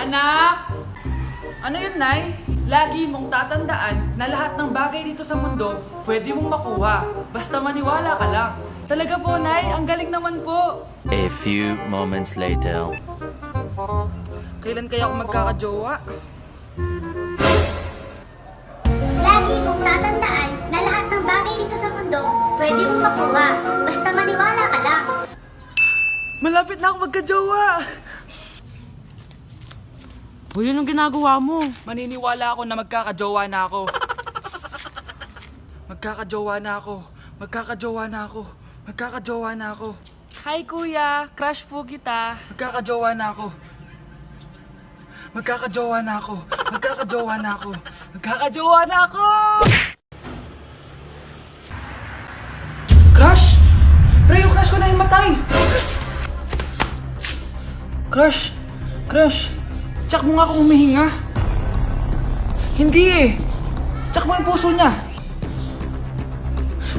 Anak! Ano yun, Nay? Lagi mong tatandaan na lahat ng bagay dito sa mundo pwede mong makuha. Basta maniwala ka lang. Talaga po, Nay. Ang galing naman po. A few moments later. Kailan kaya ako magkakajowa? Lagi mong tatandaan na lahat ng bagay dito sa mundo pwede mong makuha. Basta maniwala ka lang. Malapit na ako magkajowa! Uy, anong ginagawa mo? Maniniwala ako na magkakajowa na ako. Magkakajowa na ako. Magkakajowa na ako. Magkakajowa na ako. Hi, kuya. Crush po kita. Magkakajowa na ako. Magkakajowa na ako. Magkakajowa na ako. Magkakajowa na ako! Crush? Pre, yung crush ko na yung matay! Crush! Crush! Tsak mo nga kung humihinga. Hindi eh. Tsak mo yung puso niya.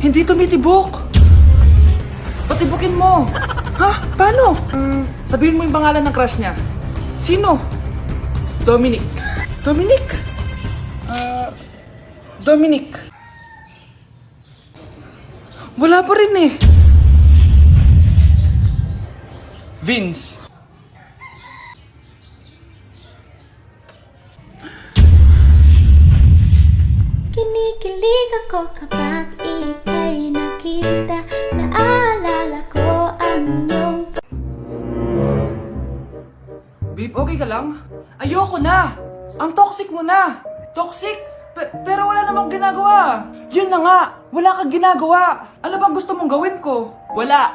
Hindi tumitibok. Patibukin mo. Ha? Paano? Sabihin mo yung pangalan ng crush niya. Sino? Dominic. Dominic? Dominic. Wala pa rin eh. Vince. Kinikilig ako kapag ika'y nakita. Naalala ko ang iyong... Babe, okay ka lang? Ayoko na! Ang toxic mo na! Toxic? Pero wala namang ginagawa! Yun na nga! Wala kang ginagawa! Ano bang gusto mong gawin ko? Wala!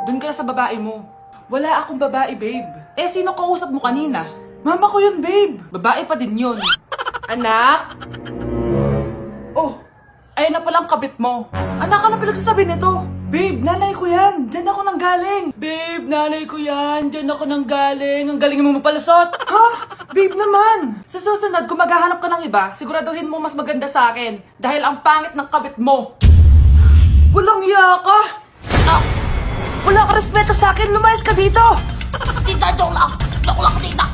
Doon ka na sa babae mo. Wala akong babae, babe. Eh, sino kausap mo kanina? Mama ko yun, babe! Babae pa din yun. Anak? Oh! Ayun na palang kabit mo. Anak, ano pinagsasabi nito? Babe, nanay ko yan. Diyan ako nang galing. Babe, nanay ko yan. Diyan ako nang galing. Ang galing mo mapalasot. Ha? Babe naman. Sa susunod, kung maghahanap ka ng iba, siguraduhin mo mas maganda sa akin. Dahil ang pangit ng kabit mo. Walang iya ka. Ah, wala ka respeto sa akin. Lumayas ka dito. Tita, joke lang. Joke lang, tita.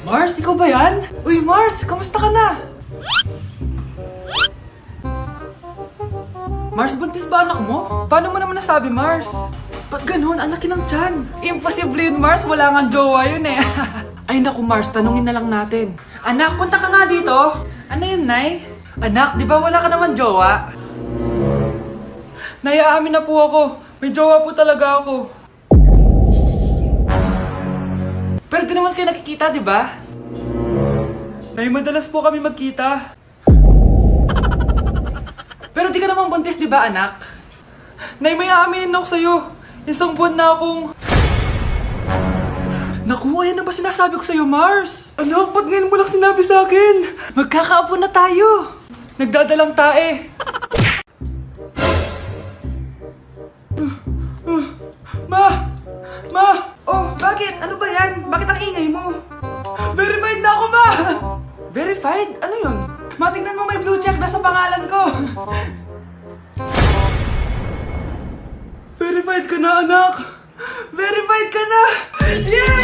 Mars, ikaw ba yan? Uy, Mars, kamusta ka na? Mars, buntis ba anak mo? Paano mo naman nasabi, Mars? Ba't ganun? Ang laki ng tiyan. Imposible yun, Mars. Wala nga jowa yun eh. Ay naku, Mars, tanungin na lang natin. Anak, punta ka nga dito. Ano yun, Nay? Anak, di ba wala ka naman jowa? Nay, aamin na po ako. May jowa po talaga ako. Pero di naman kayo nakikita, di ba? Nay, madalas po kami magkita. Pero di ka naman buntis, di ba, anak? Nay, may aaminin ako sa'yo. Isang buwan na akong... Naku, ayan na ba sinasabi ko sa'yo, Mars? Anak, ba't ngayon mo lang sinabi sa akin? Magkakaapo na tayo. Nagdadalang tae. Ma! Ma! Oh, bakit? Ano ba yan? Bakit ang ingay mo? Verified na ako, ma! Verified? Ano yun? Matingnan mo may blue check na sa pangalan ko. Verified ka na, anak! Verified ka na! Yeah!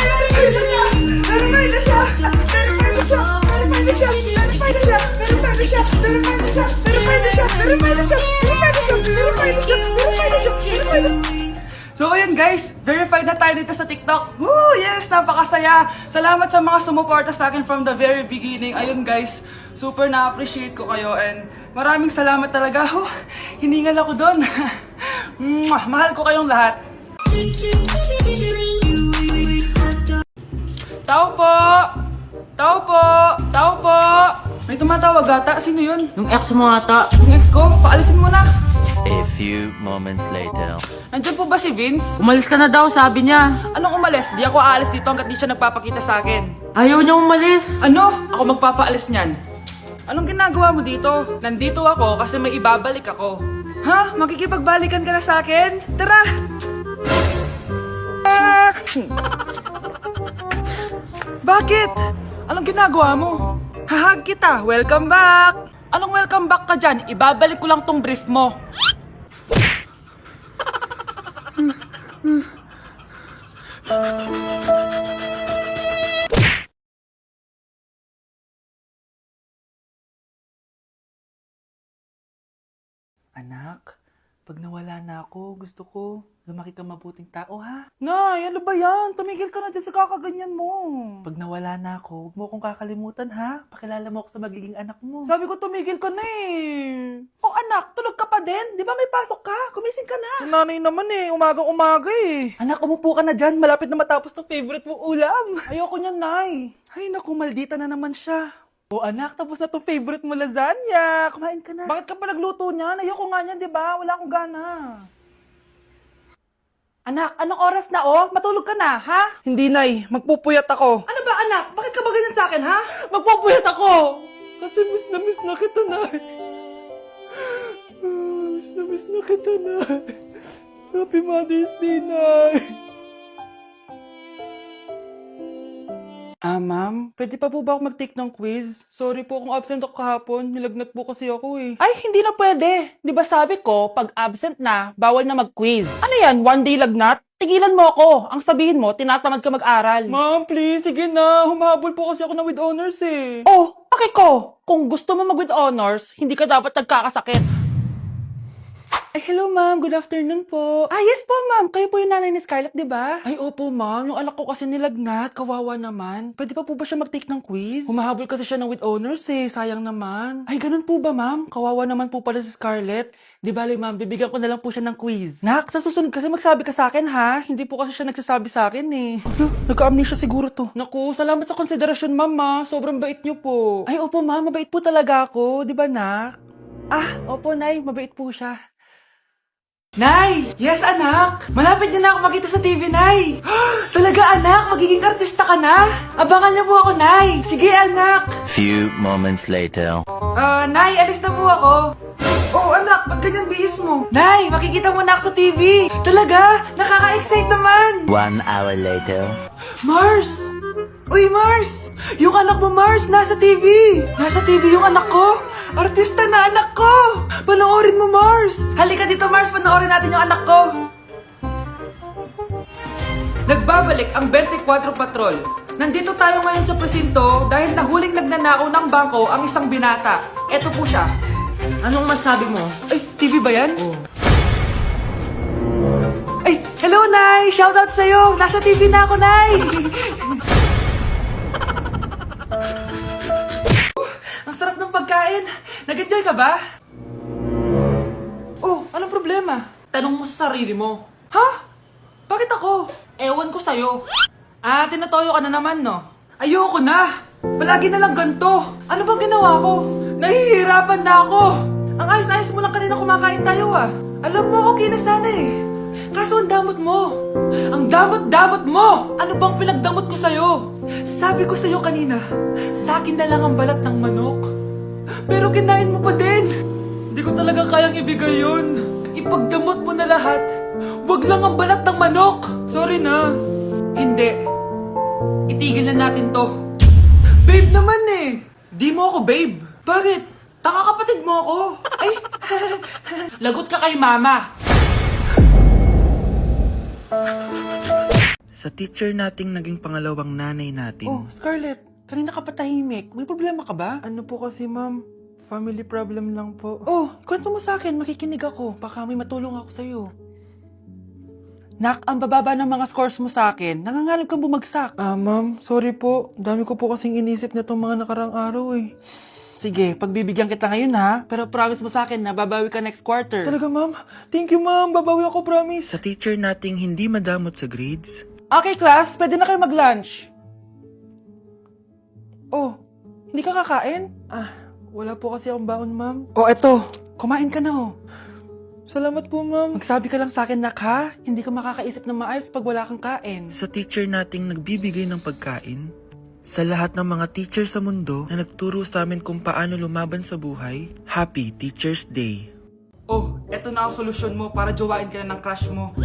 Verified na siya! Verified na siya! Verified na siya! Verified na siya! Verified na siya! Verified na siya! Verified na siya! Verified na siya! Verified na siya! Verified na siya! Verified na siya! Verified na siya! Verified na siya! So ayun guys, verified na tayo dito sa TikTok. Woo! Yes! Napakasaya! Salamat sa mga sumuporta sa akin from the very beginning. Ayun guys, super na-appreciate ko kayo and maraming salamat talaga. Hiningal ako doon. Mahal ko kayong lahat. Tao po! Tao po! Tao po! May tumatawag ata. Sino yun? Yung ex mo ata. Yung ex ko? Paalisin mo na. A few moments later. Nandiyan po ba si Vince? Umalis ka na daw, sabi niya. Anong umalis? Di ako aalis dito hanggat di siya nagpapakita sa akin. Ayaw niya umalis. Ano? Ako magpapaalis niyan. Anong ginagawa mo dito? Nandito ako kasi may ibabalik ako. Ha? Makikipagbalikan ka na sa akin? Tara! Bakit? Anong ginagawa mo? Hahag kita. Welcome back! Anong welcome back ka dyan? Ibabalik ko lang tong brief mo. Anak, pag nawala na ako, gusto ko lumaki kang mabuting tao, ha? Nay, ano ba yan? Tumigil ka na dyan sa kakaganyan mo. Pag nawala na ako, huwag mo akong kakalimutan, ha? Pakilala mo ako sa magiging anak mo. Sabi ko, tumigil ka na eh. Oh, anak, tulog ka pa din? Di ba may pasok ka? Kumising ka na. Si nanay naman eh, umagang-umaga eh. Anak, umupo ka na dyan. Malapit na matapos ng favorite mong ulam. Ayoko niyan, Nay. Ay, naku, maldita na naman siya. Oh anak, tapos na to favorite mo lasagna. Kumain ka na. Bakit ka pa nagluto niyan? Ayoko nga niyan, di ba? Wala akong gana. Anak, anong oras na oh? Matulog ka na, ha? Hindi, Nay. Magpupuyat ako. Ano ba, anak? Bakit ka ba ganyan sa akin, ha? Magpupuyat ako! Kasi miss na kita, Nay. Miss na kita, Nay. Happy Mother's Day, Nay. Ma'am, pwede pa po ba ako mag-take ng quiz? Sorry po kung absent ako kahapon. Nilagnat po kasi ako eh. Ay, hindi na pwede. Di ba sabi ko, pag absent na, bawal na mag-quiz. Ano yan, one day lagnat? Tigilan mo ako. Ang sabihin mo, tinatamad ka mag-aral. Ma'am, please, sige na. Humahabol po kasi ako na with honors eh. Oh, pake ko. Kung gusto mo mag-with honors, hindi ka dapat nagkakasakit. Ay, hello ma'am. Good afternoon po. Ah, yes po ma'am. Kayo po yung nanay ni Scarlett, di ba? Ay, opo ma'am. Yung anak ko kasi nilagnat. Kawawa naman. Pwede pa po ba siya mag-take ng quiz? Humahabol kasi siya ng with honors eh. Sayang naman. Ay, ganun po ba ma'am? Kawawa naman po pala si Scarlett. Di bale ma'am, bibigyan ko na lang po siya ng quiz. Nak, sa susunod kasi magsabi ka sa akin ha. Hindi po kasi siya nagsasabi sa akin eh. Nagka-amnesia siguro to. Naku, salamat sa konsiderasyon ma'am ha. Sobrang bait niyo po. Ay, opo ma'am. Mabait po talaga ako. Di ba nak? Ah, opo nay. Mabait po siya. Nay! Yes, anak! Malapit niyo na ako makita sa TV, Nay! Talaga, anak? Magiging artista ka na? Abangan niyo po ako, Nay! Sige, anak! Few moments later. Nay, alis na po ako. Oh, anak, ba't ganyan bihis mo? Nay, makikita mo na ako sa TV! Talaga? Nakaka-excite naman! 1 hour later. Mars! Uy, Mars! Yung anak mo, Mars, nasa TV! Nasa TV yung anak ko! Artista na anak ko! Panoorin mo, Mars! Halika dito, Mars, panoorin natin yung anak ko! Nagbabalik ang 24 Patrol. Nandito tayo ngayon sa presinto dahil nahuling nagnanakaw ng bangko ang isang binata. Eto po siya. Anong masabi mo? Ay, TV ba yan? Ay, hello, Nay! Shoutout sa'yo! Nasa TV na ako, Nay! Ang sarap ng pagkain! Nag-enjoy ka ba? Oh, anong problema? Tanong mo sa sarili mo. Ha? Bakit ako? Ewan ko sa'yo. Ah, tinatoyo ka na naman, no? Ayoko na! Palagi na lang ganito. Ano bang ginawa ko? Nahihirapan na ako! Ang ayos-ayos mo lang kanina kumakain tayo, ah. Alam mo, okay na sana eh. Kaso ang damot mo. Ang damot-damot mo! Ano bang pinagdamot ko sa'yo? Sabi ko sa'yo kanina, sa akin na lang ang balat ng manok. Pero kinain mo pa din. Hindi ko talaga kayang ibigay yun. Ipagdamot mo na lahat. Wag lang ang balat ng manok. Sorry na. Hindi. Itigil na natin to. Babe naman eh. Di mo ako babe. Bakit? Tanga kapatid mo ako. Ay, lagot ka kay mama. Sa teacher nating naging pangalawang nanay natin. Oh, Scarlett, kanina ka pa tahimik. May problema ka ba? Ano po kasi, ma'am? Family problem lang po. Oh, kwento mo sa akin. Makikinig ako. Baka may matulong ako sa'yo. Nak, ang bababa ng mga scores mo sa akin. Nangangalib kang bumagsak. Ma'am, sorry po. Dami ko po kasing inisip na itong mga nakarang araw eh. Sige, pagbibigyan kita ngayon ha. Pero promise mo sa akin na babawi ka next quarter. Talaga, ma'am? Thank you, ma'am. Babawi ako, promise. Sa teacher nating hindi madamot sa grades. Okay, class. Pwede na kayo mag-lunch. Oh, hindi ka kakain? Wala po kasi akong baon, ma'am. Oh, eto. Kumain ka na, oh. Salamat po, ma'am. Magsabi ka lang sa akin, nak, ha? Hindi ka makakaisip ng maayos pag wala kang kain. Sa teacher nating nagbibigay ng pagkain, sa lahat ng mga teacher sa mundo na nagturo sa amin kung paano lumaban sa buhay, Happy Teacher's Day. Oh, eto na ang solusyon mo para jowain ka na ng crush mo.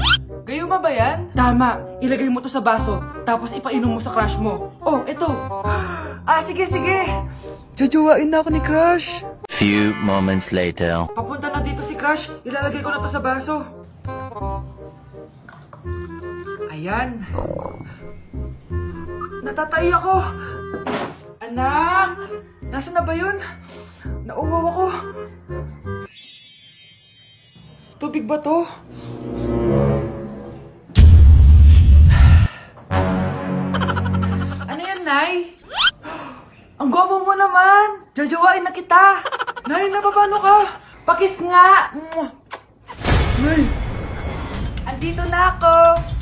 Gayuma ba yan? Tama, ilagay mo to sa baso, tapos ipainom mo sa crush mo. Oh, eto. Sige. Jojowain na ako ni crush. Few moments later. Papunta na dito si crush, ilalagay ko na to sa baso. Ayan. Natatay ako. Anak! Nasaan na ba yun? Nauwaw ako. Tubig ba to? Ano yan, Nay? Ang gwapo mo naman! Jajawain na kita! Nay, napapano ka? Pakis nga! Nay! Andito na ako!